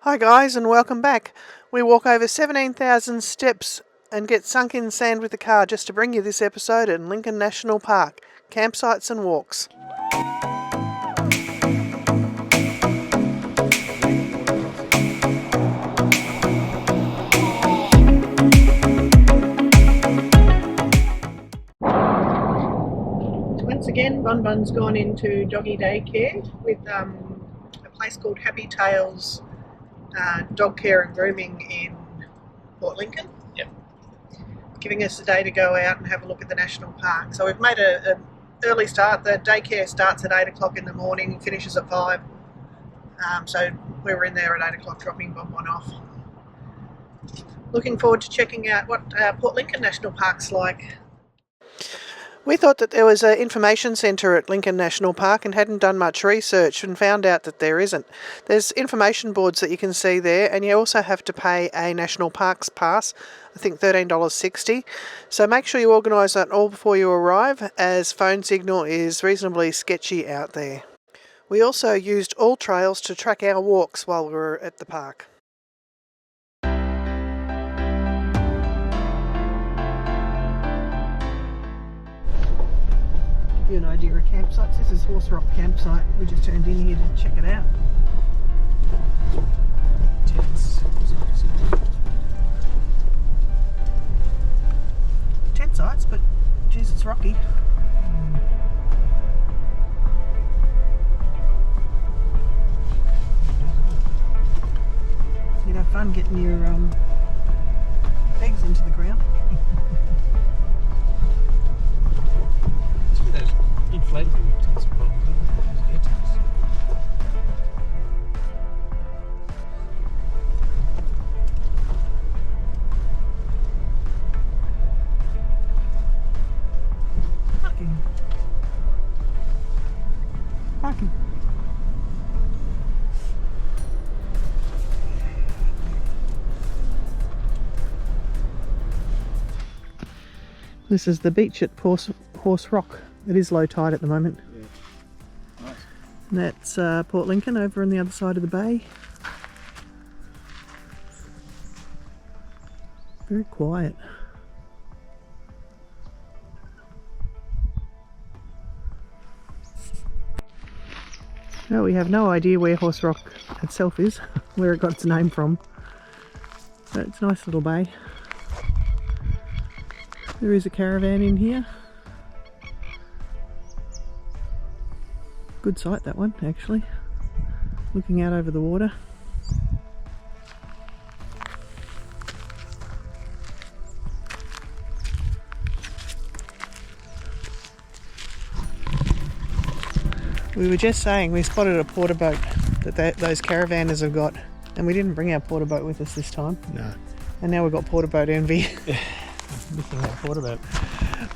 Hi guys and welcome back. We walk over 17,000 steps and get sunk in sand with the car just to bring you this episode in Licoln National Park, campsites and walks. Once again, Bun Bun's gone into doggy daycare with a place called Happy Tails Dog Care and Grooming in Port Lincoln. Yep. Giving us a day to go out and have a look at the national park. So we've made an early start. The daycare starts at 8 o'clock in the morning, finishes at 5. So we were in there at 8 o'clock dropping Bob one off. Looking forward to checking out what Port Lincoln National Park's like. We thought that there was an information centre at Licoln National Park and hadn't done much research and found out that there isn't. There's information boards that you can see there, and you also have to pay a National Parks pass, I think $13.60. So make sure you organise that all before you arrive, as phone signal is reasonably sketchy out there. We also used all trails to track our walks while we were at the park. Give you an idea of campsites. This is Horse Rock campsite. We just turned in here to check it out. Tent sites, but geez, it's rocky. You'd have fun getting your legs into the ground. Those inflatable tents are probably good, those air tents. Parking. This is the beach at Horse Rock. It is low tide at the moment. Yeah. Nice. And that's Port Lincoln over on the other side of the bay. Very quiet. Well, we have no idea where Horse Rock itself is, where it got its name from. But it's a nice little bay. There is a caravan in here. Good site, that one, actually. Looking out over the water. We were just saying we spotted a porter boat that those caravanners have got, and we didn't bring our porter boat with us this time. No. And now we've got porter boat envy. Missing that porter boat.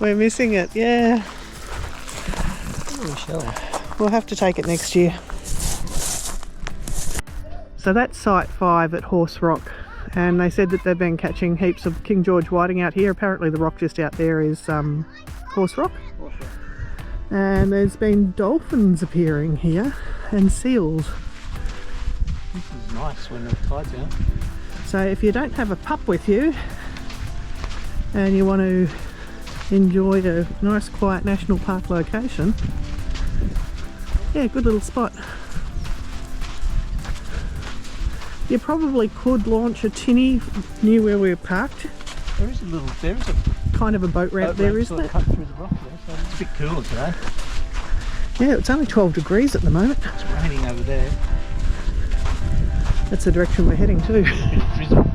We're missing it, yeah. Oh, shell. We'll have to take it next year. So that's Site 5 at Horse Rock, and they said that they've been catching heaps of King George whiting out here. Apparently the rock just out there is Horse Rock. And there's been dolphins appearing here and seals. This is nice when the tide's out. So if you don't have a pup with you and you want to enjoy a nice quiet national park location, yeah, good little spot. You probably could launch a tinny near where we're parked. There is a Kind of a boat ramp there, isn't it? Cut through the rock there, so it's a bit cooler today. Yeah, it's only 12 degrees at the moment. It's raining over there. That's the direction we're heading to. A bit of drizzle.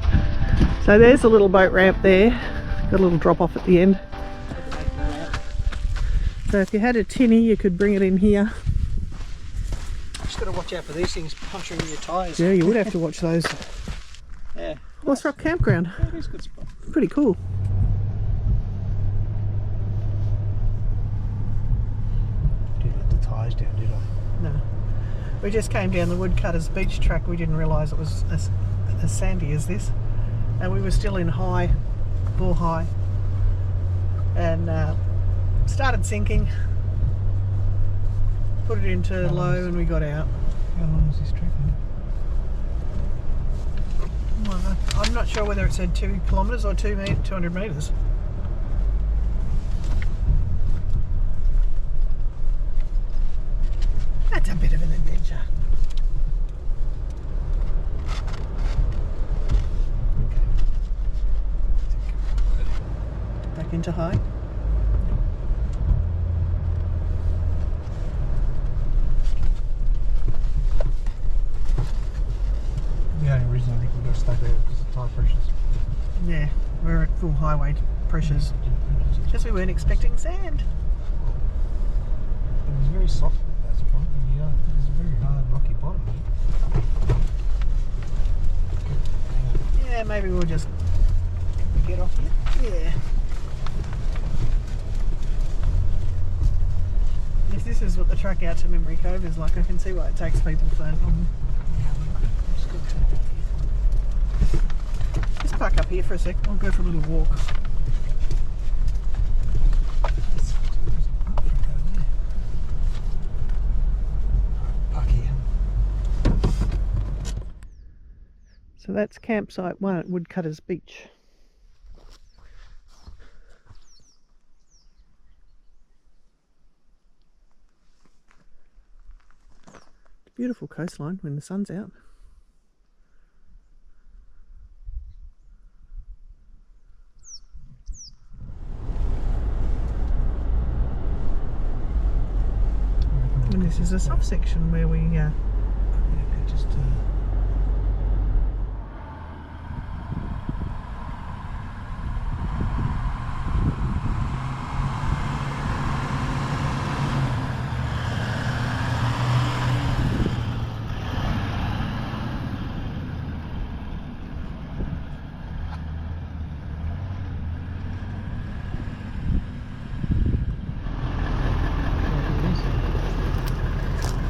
So there's a little boat ramp there. Got a little drop off at the end. So if you had a tinny, you could bring it in here. Just got to watch out for these things puncturing your tyres. Yeah, you would have to watch those. Yeah. Horse Rock Campground. Yeah, it is a good spot. Pretty cool. Didn't let the tyres down, did I? No. We just came down the Woodcutters beach track. We didn't realise it was as sandy as this. And we were still in high, bull high. And started sinking. Put it into low and we got out. How long is this trip? not sure whether it said 2 kilometres or 200 metres. That's a bit of an adventure. Back into high. The only reason I think we got stuck there because of tide pressures. Yeah, we're at full highway pressures. Just we weren't expecting sand. It was very soft at that point. Yeah, it was a very hard rocky bottom. Yeah, maybe we'll just get off here. Yeah. If this is what the track out to Memory Cove is like, I can see why it takes people so long. Just park up here for a sec. I'll go for a little walk. Park here. So that's campsite 1 at Woodcutters Beach. Beautiful coastline when the sun's out. And this is a soft section where we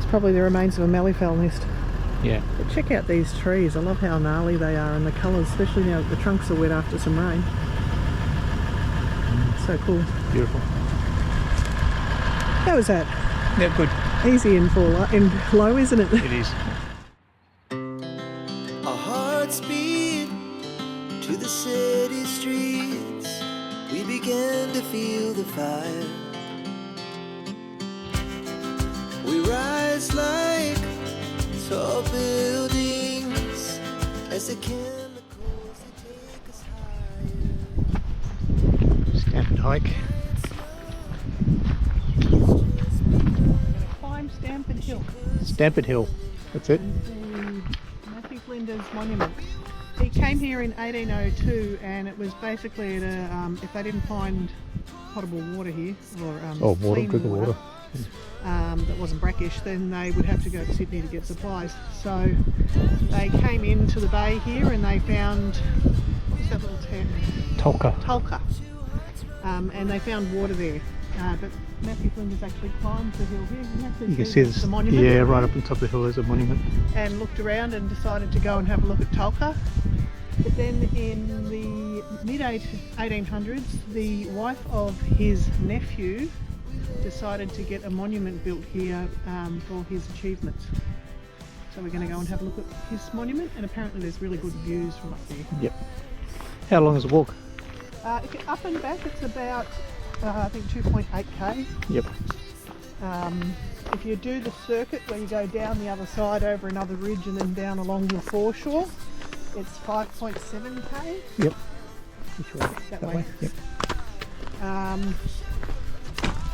Just probably the remains of a malleefowl nest. Yeah. But check out these trees. I love how gnarly they are and the colours, especially now that the trunks are wet after some rain. So cool. Beautiful. How was that? Yeah, good. Easy and low, isn't it? It is. Our hearts beat to the city streets. We began to feel the fire. We rise like tall buildings as the chemicals they take us higher. Stamped hike. Climb Stamford Hill. Stamped Hill. That's it. Matthew Flinders Monument. He came here in 1802 and it was basically at a, if they didn't find potable water here, or clean drinking water. That wasn't brackish, then they would have to go to Sydney to get supplies. So they came into the bay here and they found, what's that little town? Tulka. And they found water there. But Matthew Flinders actually climbed the hill here. You can see this. The monument. Yeah, right up on top of the hill there's a monument. And looked around and decided to go and have a look at Tulka. But then in the mid-1800s, the wife of his nephew decided to get a monument built here for his achievements. So we're going to go and have a look at his monument, and apparently there's really good views from up there. Yep. How long is the walk? If you're up and back, it's about I think 2.8k. Yep. If you do the circuit where you go down the other side over another ridge and then down along the foreshore, it's 5.7k. Yep. Which way? That way. Yep.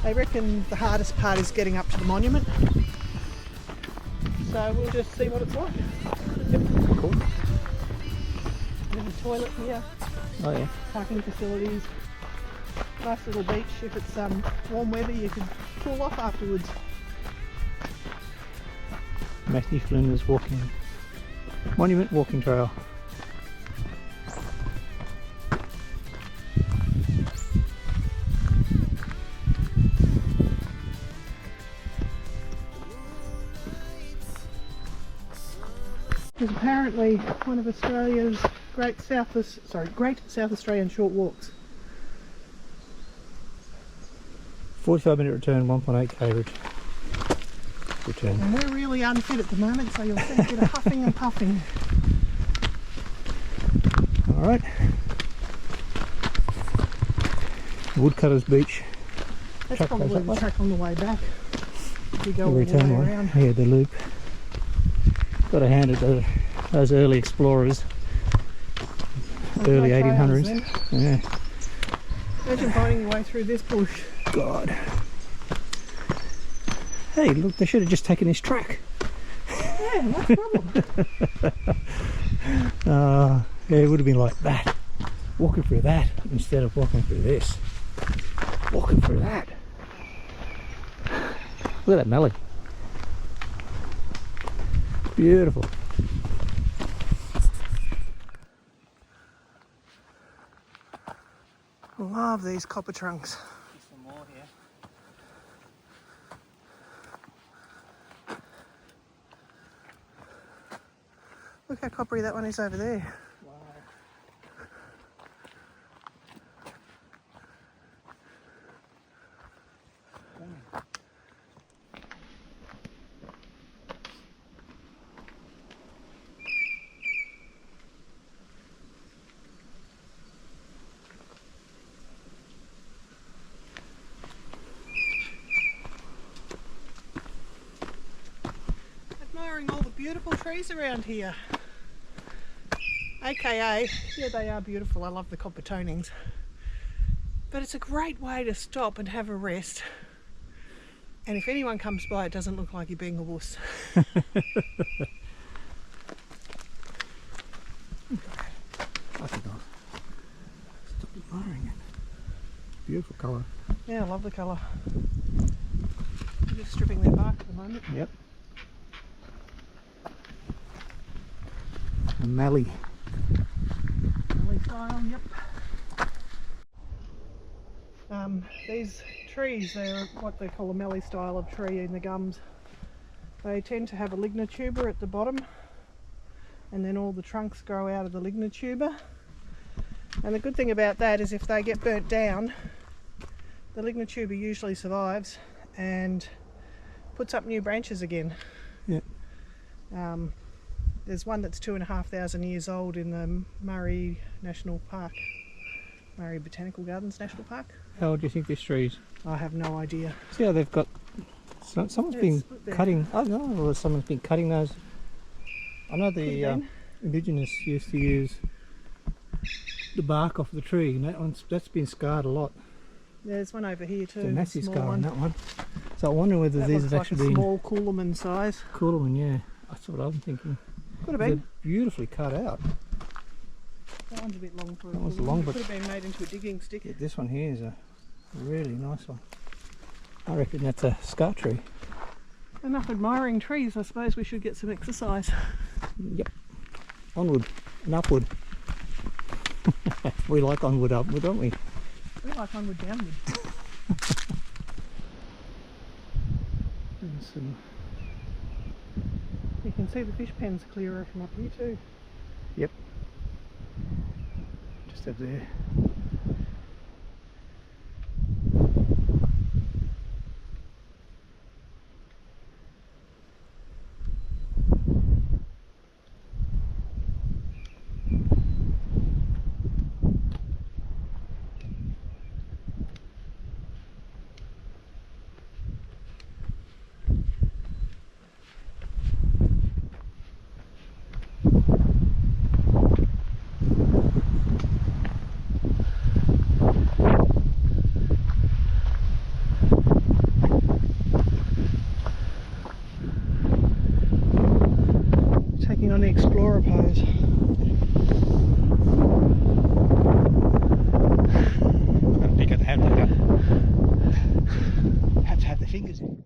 They reckon the hardest part is getting up to the monument. So we'll just see what it's like. Yep. Cool. There's a toilet here, Oh yeah. parking facilities. Nice little beach. If it's warm weather, you could cool off afterwards. Matthew Flinders monument walking trail. It's apparently one of Australia's great South Australian short walks. 45-minute return, 1.8k return. And we're really unfit at the moment, so you'll see a bit of huffing and puffing. Alright. Woodcutters Beach. That's Track probably goes the up track on the way back. If you go all the return way one. around. Yeah, the loop. Got a hand at those early explorers. Early No trails 1800s. then. Yeah. Imagine finding your way through this bush. God. Hey, look, they should have just taken this track. Yeah, no problem. Yeah, it would have been like that. Walking through that instead of walking through this. Walking through that. Look at that mallee. Beautiful. Love these copper trunks. Some more here. Look how coppery that one is over there. Wow. Admiring all the beautiful trees around here. AKA, yeah, they are beautiful. I love the copper tonings. But it's a great way to stop and have a rest. And if anyone comes by, it doesn't look like you're being a wuss. I think I'll stop admiring it. Beautiful colour. Yeah, I love the colour. I'm just stripping their bark at the moment. Yep. Mallee. Mallee style, yep. These trees, they're what they call a mallee style of tree in the gums. They tend to have a lignotuber at the bottom, and then all the trunks grow out of the lignotuber. And the good thing about that is if they get burnt down, the lignotuber usually survives and puts up new branches again. Yeah. There's one that's 2,500 years old in the Murray National Park, Murray Botanical Gardens National Park. How old do you think this tree is? I have no idea. See how they've got... Someone's Yeah, been it's split there. cutting... I don't know, or someone's been cutting those. I know Could the have been. Indigenous used to use the bark off the tree, and that's been scarred a lot. There's one over here too. It's a massive small scar on one. that one. So I wonder whether That these looks have like actually a been small Coolaman size. cooler one, yeah. That's what I'm thinking. Could have They're been. beautifully cut out. That one's a bit long for a That one's Coolaman. long, It but- could have been made into a digging stick. Yeah, this one here is a really nice one. I reckon that's a scar tree. Enough admiring trees, I suppose we should get some exercise. Yep. Onward and upward. We like onward, upward, don't we? We like onward downward. There's some... You can see the fish pens clearer from up here too. Yep. Just up there. Taking on the explorer pose. You got to have to have the fingers in.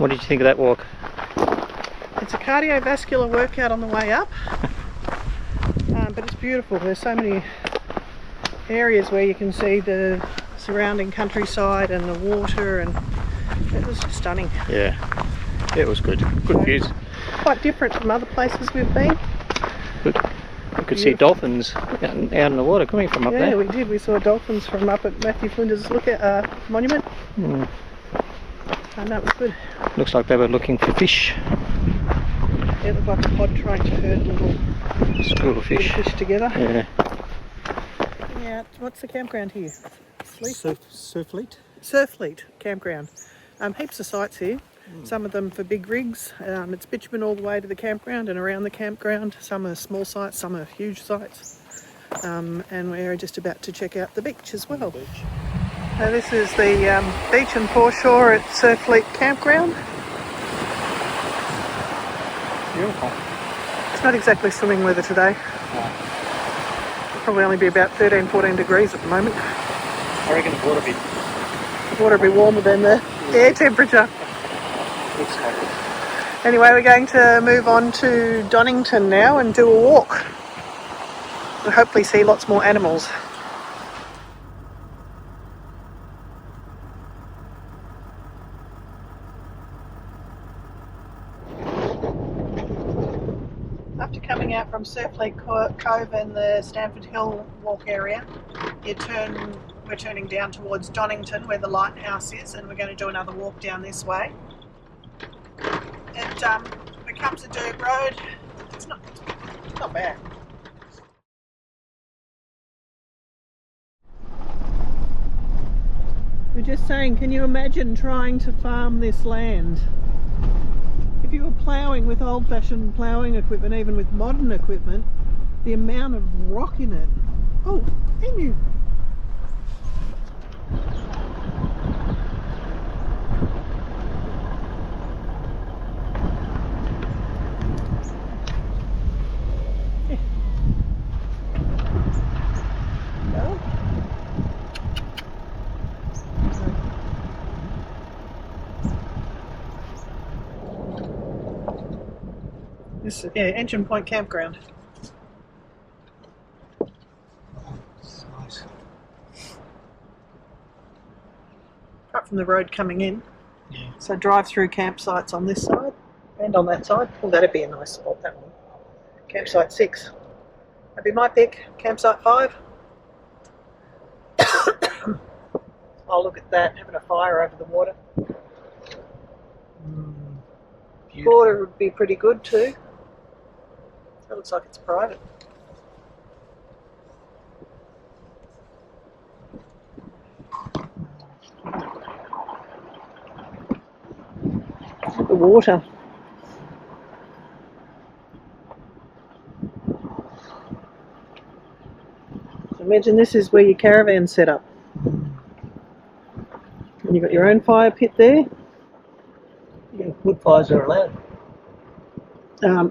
What did you think of that walk? It's a cardiovascular workout on the way up, but it's beautiful. There's so many areas where you can see the surrounding countryside and the water, and it was stunning. Yeah, it was good. Good views. Quite different from other places we've been. Good. You could see dolphins out in the water coming from up there. Yeah, we did. We saw dolphins from up at Matthew Flinder's monument. Mm. And that was good. Looks like they were looking for fish. It looked like a pod trying to herd little School of fish. together. Yeah. Yeah, what's the campground here? Surf fleet. Surfleet campground. Heaps of sites here. Some of them for big rigs. It's bitumen all the way to the campground and around the campground. Some are small sites, some are huge sites. And we're just about to check out the beach as well. So this is the beach and foreshore at Surfleet campground. Beautiful. It's not exactly swimming weather today. Probably only be about 13-14 degrees at the moment. I reckon the water be. The water will be warmer than the air temperature. Looks like it. Anyway, we're going to move on to Donnington now and do a walk. We'll hopefully see lots more animals. After coming out from Surfleet Cove and the Stanford Hill walk area, we're turning down towards Donnington where the lighthouse is, and we're going to do another walk down this way. It becomes a dirt road. It's not bad. We're just saying, can you imagine trying to farm this land? If you were ploughing with old-fashioned ploughing equipment, even with modern equipment, the amount of rock in it. Oh, emu! This is, Engine Point Campground. It's nice. Right from the road coming in. Yeah. So drive-through campsites on this side and on that side. Oh, that'd be a nice spot, that one. Campsite 6. That'd be my pick. Campsite 5. I'll look at that, having a fire over the water. Water would be pretty good too. That looks like it's private. The water. So imagine this is where your caravan set up. And you've got your own fire pit there. Yeah, wood fires are allowed.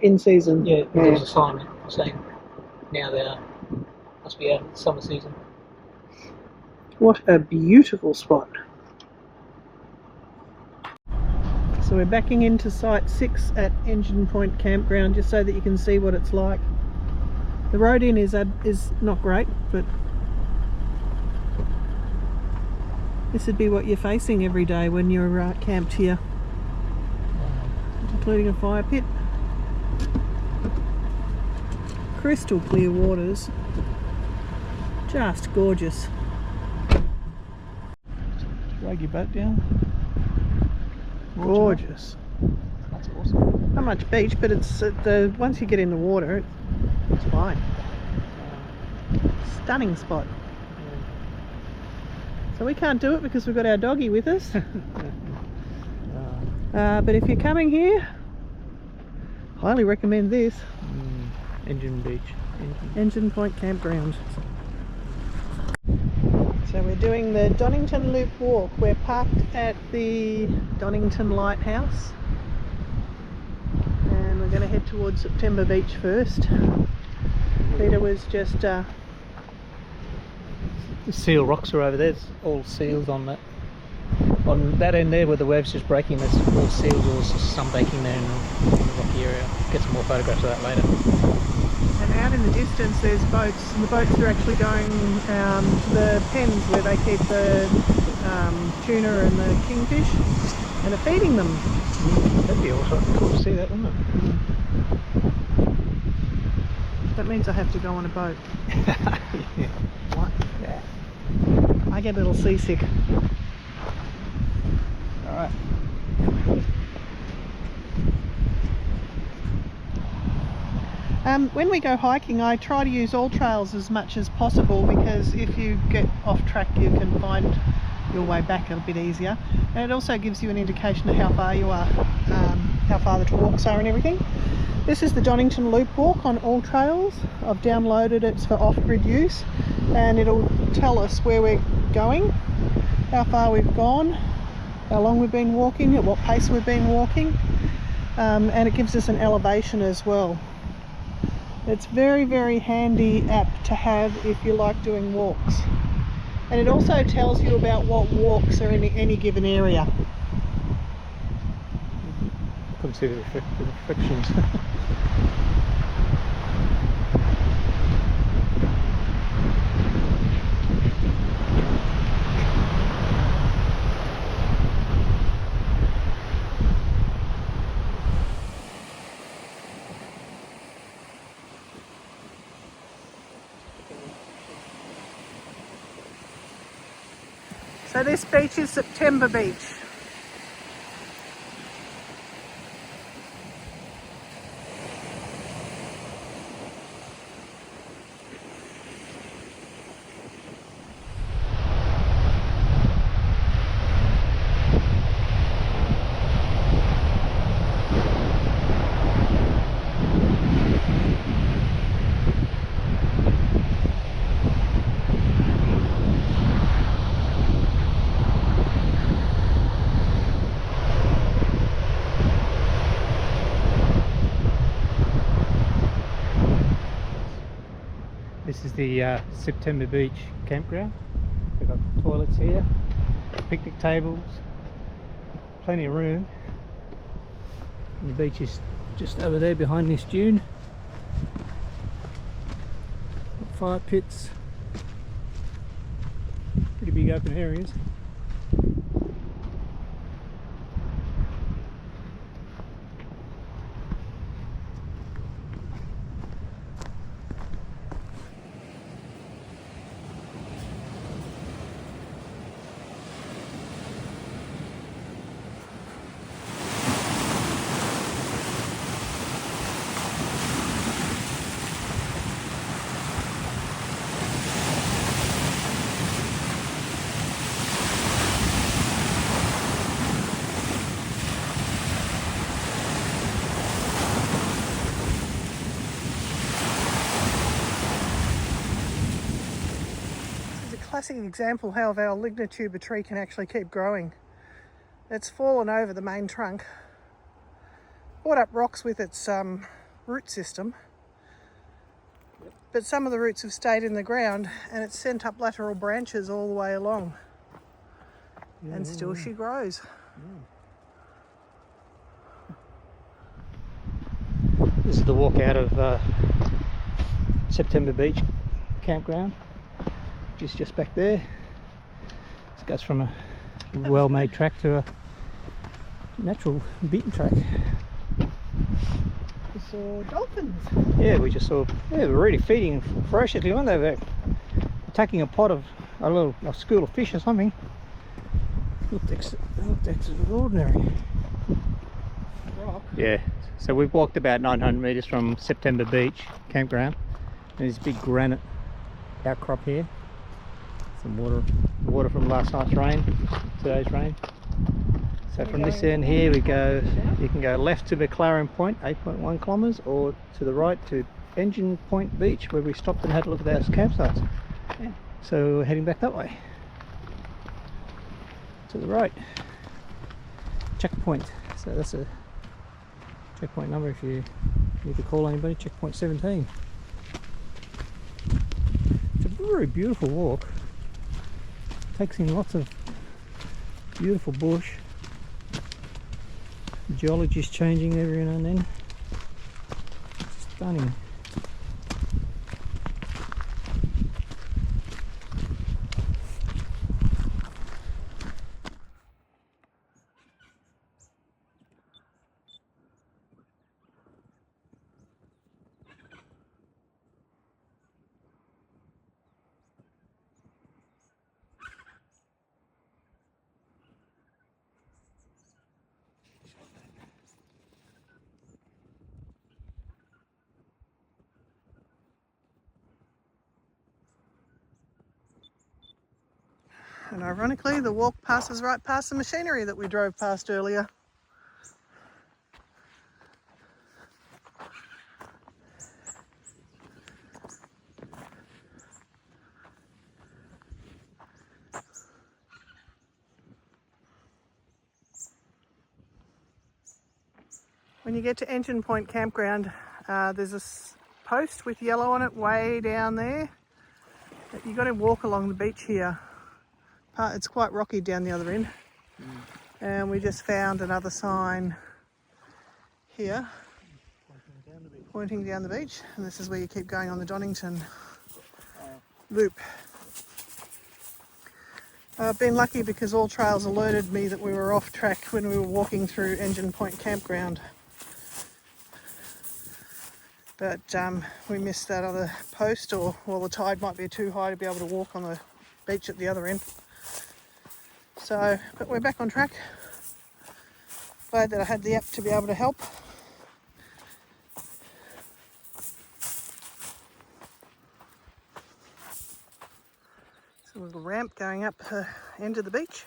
In season. Yeah, there's a sign saying now they are. Must be out in the summer season. What a beautiful spot. So we're backing into Site 6 at Engine Point Campground just so that you can see what it's like. The road in is not great, but this would be what you're facing every day when you're camped here, including a fire pit. Crystal clear waters, just gorgeous. Drag your boat down. Gorgeous. That's awesome. Not much beach, but it's once you get in the water, it's fine. Stunning spot. So we can't do it because we've got our doggy with us. But if you're coming here, highly recommend this. Engine Beach. Engine Point Campground. So we're doing the Donnington Loop walk. We're parked at the Donnington Lighthouse. And we're going to head towards September Beach first. Peter was just... The seal rocks are over there. There's all seals on that On that end there where the wave's just breaking, there's all seals or sunbaking there in the rocky area. Get some more photographs of that later. And out in the distance there's boats, and the boats are actually going to the pens where they keep the tuna and the kingfish, and are feeding them. That'd be also cool to see that, wouldn't it? That means I have to go on a boat. Yeah. What? Yeah. I get a little seasick. Alright. When we go hiking, I try to use all trails as much as possible, because if you get off track you can find your way back a bit easier, and it also gives you an indication of how far you are, how far the walks are and everything. This is the Donnington Loop walk on all trails. I've downloaded it for off-grid use, and it'll tell us where we're going, how far we've gone, how long we've been walking, at what pace we've been walking, and it gives us an elevation as well. It's very, very handy app to have if you like doing walks. And it also tells you about what walks are in any given area. Couldn't see the reflections. So this beach is September Beach. This is the September Beach campground. We've got toilets here, picnic tables, plenty of room. And the beach is just over there behind this dune. Fire pits, pretty big open areas. Classic example how our lignituber tree can actually keep growing. It's fallen over the main trunk, brought up rocks with its root system, but some of the roots have stayed in the ground and it's sent up lateral branches all the way along, and still she grows. This is the walk out of September Beach campground. Just back there. It goes from a well-made track to a natural beaten track. We saw dolphins. Yeah, we just saw. Yeah, they were really feeding ferociously, weren't they? They're attacking a pot of a school of fish or something. Looked extraordinary. Rock. Yeah. So we've walked about 900 metres from September Beach campground. And there's a big granite outcrop here. Some water from last night's rain, today's rain. So from this end here we go, you can go left to McLaren Point, 8.1 kilometres, or to the right to Engine Point Beach, where we stopped and had a look at our campsites. Yeah. So we're heading back that way. To the right. Checkpoint. So that's a checkpoint number if you need to call anybody, checkpoint 17. It's a very beautiful walk. Takes in lots of Beautiful bush. The geology is changing every now and then. Stunning. And ironically, the walk passes right past the machinery that we drove past earlier. When you get to Engine Point Campground, there's a post with yellow on it way down there. You've got to walk along the beach here. It's quite rocky down the other end. And we just found another sign here pointing down the beach, and this is where you keep going on the Donnington loop. I've been lucky because All Trails alerted me that we were off track when we were walking through Engine Point Campground. But we missed that other post, or well, the tide might be too high to be able to walk on the beach at the other end. So, but we're back on track. Glad that I had the app to be able to help. It's a little ramp going up the end of the beach.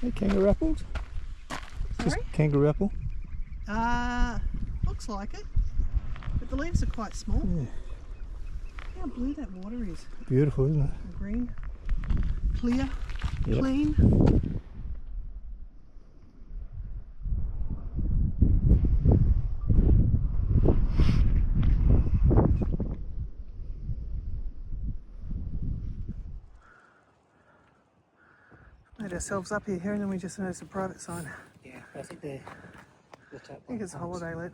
Hey, kangaroo apples? Just Sorry? kangaroo apple? Looks like it. But the leaves are quite small. Yeah. How blue that water is. Beautiful, isn't it? Green, clear, Yep. clean. Made ourselves up here and then we just noticed a private sign. Yeah, I think they're the top. I think it's a holiday let.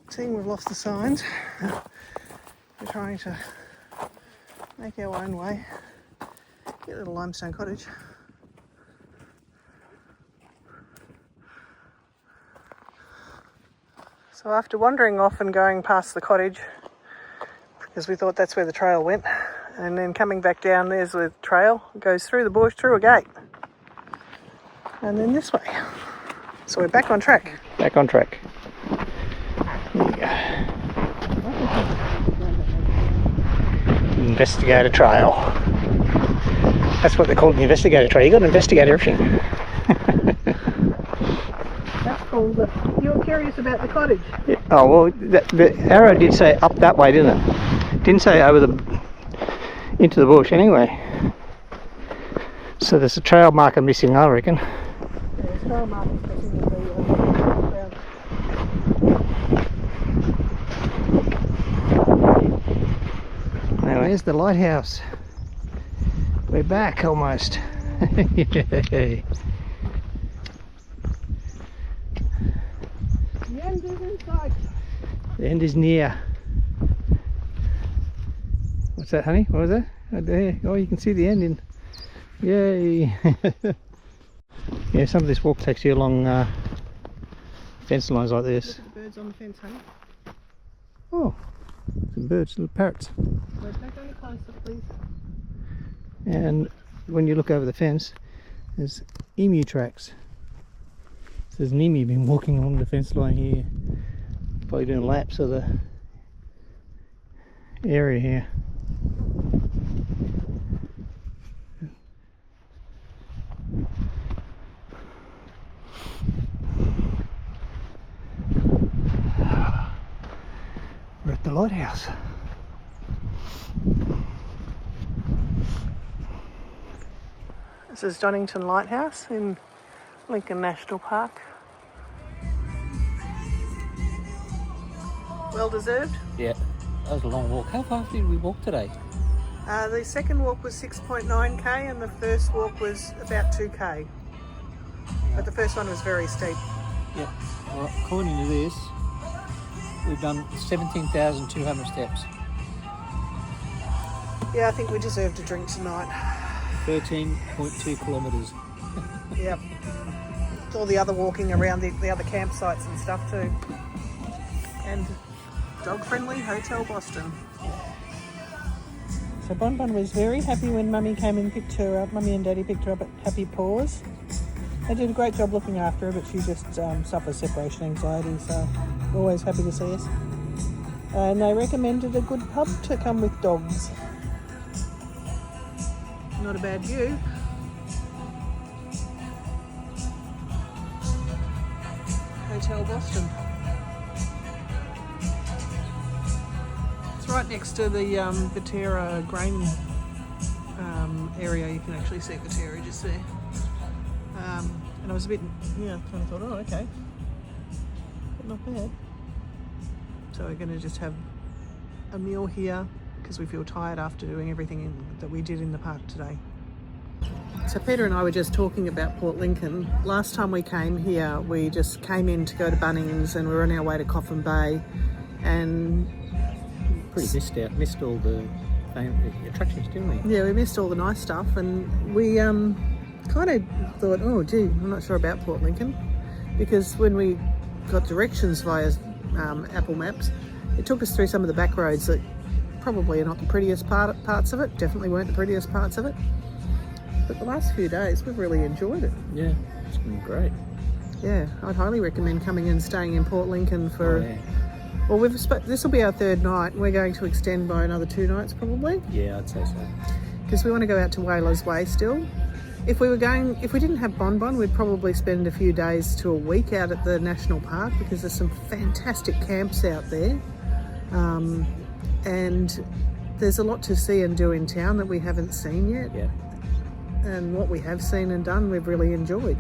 Seeing we've lost the signs, we're trying to make our own way. Get a little limestone cottage. So after wandering off and going past the cottage, because we thought that's where the trail went, and then coming back down, there's the trail, it goes through the bush, through a gate, and then this way. So we're back on track. Back on track. There you go. Investigator trail. That's what they call the investigator trail. You got to investigate everything. That's cool. You're curious about the cottage? Yeah. Oh well, the arrow did say up that way, didn't it? Didn't say over into the bush anyway. So there's a trail marker missing, I reckon. Yeah, there's trail markers missing in the ground. Now there's the lighthouse. We're back almost. Yay. The end is in sight. The end is near. What's that, honey? What was that? Oh, there. Oh, you can see the end in. Yay! Yeah, some of this walk takes you along fence lines like this. Look at the birds on the fence, honey. Oh, some birds, little parrots. Let's back any closer, please. And when you look over the fence, there's emu tracks. So there's an emu been walking along the fence line here, probably doing laps of the area here. We're at the lighthouse. This is Donnington Lighthouse in Licoln National Park. Well deserved. Yeah, that was a long walk. How far did we walk today? The second walk was 6.9k and the first walk was about 2k. But the first one was very steep. Yeah, well, according to this, we've done 17,200 steps. Yeah, I think we deserved a drink tonight. 13.2 kilometres. Yep. All the other walking around the other campsites and stuff too. And dog-friendly Hotel Boston. So Bon Bon was very happy when Mummy came and picked her up. Mummy and Daddy picked her up at Happy Paws. They did a great job looking after her, but she just suffers separation anxiety, so always happy to see us. And they recommended a good pub to come with dogs. Not a bad view. Hotel Boston. It's right next to the Viterra grain area. You can actually see Viterra just there. And I was a bit, kind of thought, oh, okay. But not bad. So we're going to just have a meal here because we feel tired after doing everything that we did in the park today. So Peter and I were just talking about Port Lincoln. Last time we came here, we just came in to go to Bunnings and we were on our way to Coffin Bay. And Pretty missed all the attractions, didn't we? yeah, we missed all the nice stuff, and we kind of thought, oh gee, I'm not sure about Port Lincoln, because when we got directions via Apple Maps, it took us through some of the back roads that probably are not the prettiest parts of it, definitely weren't the prettiest parts of it. But the last few days we've really enjoyed it. Yeah, it's been great. Yeah, I'd highly recommend coming and staying in Port Lincoln for... Oh, yeah. Well, this will be our third night, and we're going to extend by another 2 nights probably, Yeah, I'd say so. because we want to go out to Whalers Way still. If we didn't have Bon Bon, we'd probably spend a few days to a week out at the national park, because there's some fantastic camps out there, and there's a lot to see and do in town that we haven't seen yet. Yeah, And what we have seen and done, we've really enjoyed.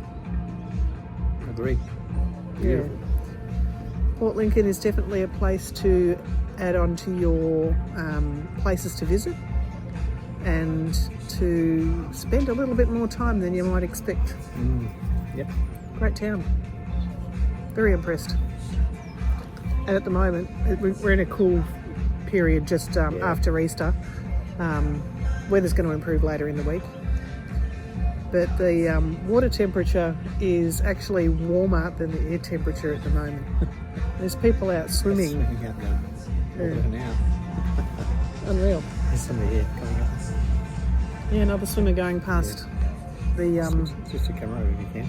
agreed. Yeah. Beautiful. Port Lincoln is definitely a place to add on to your places to visit and to spend a little bit more time than you might expect. Yep. Great town. Very impressed. And at the moment, we're in a cool period just after Easter. Weather's going to improve later in the week. But the water temperature is actually warmer than the air temperature at the moment. There's people out swimming. Swimming out now. Over an hour. Unreal. There's somebody here coming up. Yeah, another swimmer going past the... Just to come over if you can.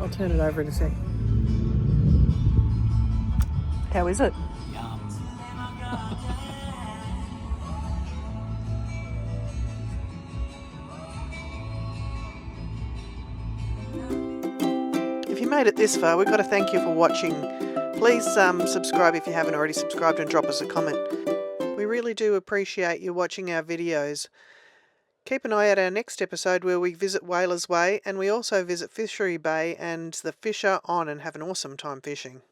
I'll turn it over in a sec. How is it? Yum. If you made it this far, we've got to thank you for watching. Please subscribe if you haven't already subscribed, and drop us a comment. We really do appreciate you watching our videos. Keep an eye out our next episode where we visit Whalers Way, and we also visit Fishery Bay and the Fish are on and have an awesome time fishing.